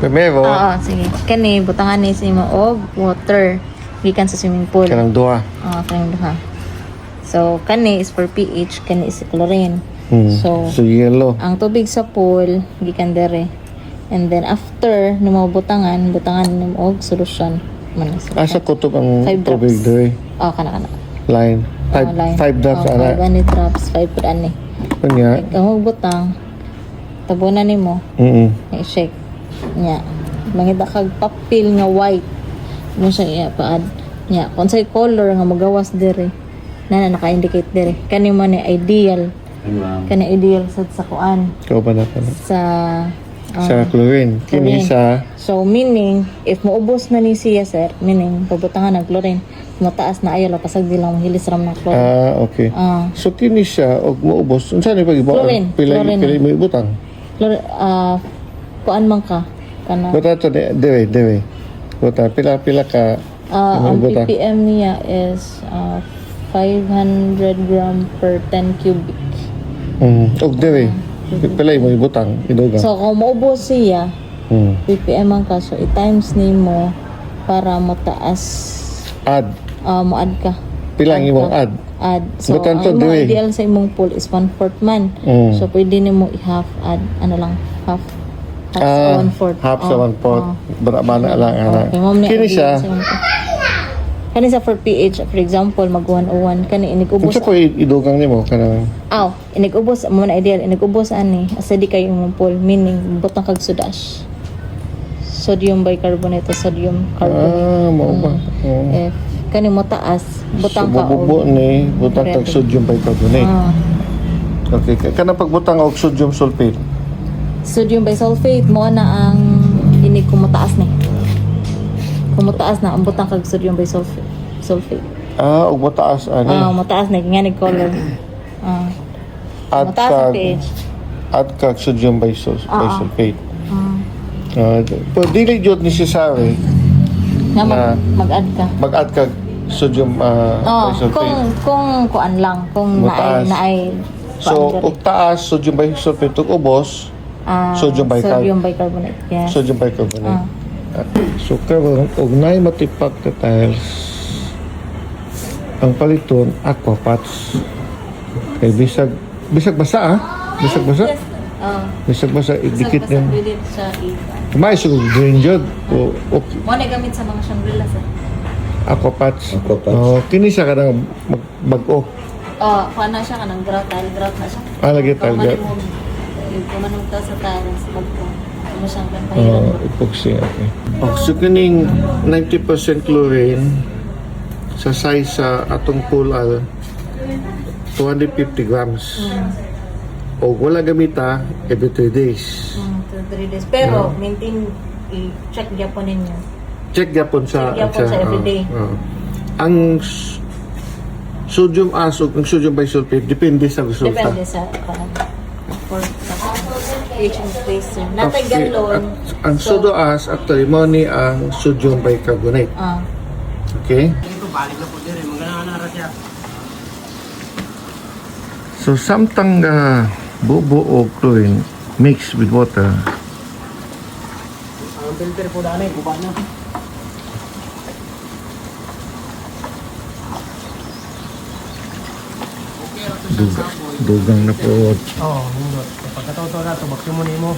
Primero, Oo, sige. Kani, butangan ni sa imo og water. Gikan sa swimming pool. kanang duha. Oo, kanang duha. So, kani is for pH, kani is chlorine. So, So, yellow. ang tubig sa pool, gikan dere. And then, after, nimo butangan nimo og solution. Man, Asa kutob ang 5 tubig drops. dere? Kana. Line. Line. 5 drops, 5 ana. drops, 5 pud ani. Kanya. Ang butang, tabunan nimo. I-shake. Nya. Mangita kag papel nga white. Mo siya ipaad. Nya, kung say color nga magawas dire. Naka-indicate dire. Kani mo ni ideal. Kani ideal sa kuan. Ikaw ba na ka na? Sa Sa chlorine. Kini chlorine. sa... So meaning if maubos na ni siya sir, meaning pabutangan ng chlorine, mataas na ayaw pasag di lang mahilis ram ng chlorine. Okay. Ah. So, kini siya, og maubos. Unsa ni pag-ibuan? Chlorine. Chlorine. Pila mo ibutang? Kuan man ka kana. Buta to, dere. Buta, pila ka... Ang ibutang? ppm niya is 500 gram per 10 cubic. Og dere. Pila mo ibutang? Idugang. So kung maubos siya, ppm ang ka, so i-times nimo para mataas. Add. Mo-add ka. Pila ang imong add? Add. So Butan ang to, imong dili. ideal sa imong pool is 1/4 man. So pwede nimo i-half add, ano lang, half sa 1/4. Half sa 1/4. Bana lang, ana. Okay, ma'am, ni Kini ideal siya, sa imong pool. Kani sa for pH, for example, mag 101, kani inigubos. unsa ko idugang nimo kanang Inigubos mo na ideal, inigubos ani, asa di kayo imong pool, meaning butang kag sodash. Sodium bicarbonate o sodium carbonate. mao ba? If kani mo taas, butang ka bubo ni butang kag sodium bicarbonate. Okay, kanang pagbutang og sodium sulfate. Sodium bisulfate mo na ang inig kumutaas ni. Kumutaas na ang butang kag sodium bisulfate. Og mataas ani. Mataas na nga ni color. Add mataas ang kag pH. add kag sodium bisulfate. Ah. Pero dili jud necessary Nga na mag-add ka. mag-add kag sodium bisulfate. Kung kuan lang, kung Mataas. naay So, og taas sodium bisulfate ug ubos sodium bicarbonate. Yes. sodium bicarbonate. So karon og nay matipak ka tiles ang paliton aqua pots. Kay bisag basa bisag basa. Yes. Bisag basa idikit Basta nin. pwede sa May so green jug o mo na gamit sa mga Shangri-La sir. aqua pots. Aqua pots. Kini siya kanang bag-o. Kuha na siya kanang grout na siya. Lagi tile. Kumanong ta sa tiles bagko. Ano siyang pahiran. Epoxy, okay. So kining 90% chlorine sa size sa atong pool al 250 grams. O wala gamita every 3 days. 2-3 days. Pero maintain i-check gyapon ninyo. Check gyapon sa Check gyapon sa everyday. ang sodium asog, ang sodium bisulfate depende sa resulta. Depende sa for pH and spacer. Natay galon. Ang sodo as actually mo ni ang sodium bicarbonate. Okay? So samtang bubo o chlorine mixed with water. Ang filter po daan ay guba na. Dugang na po. Oo, hindi. Pagkataw-taw na, tubak mo nimo.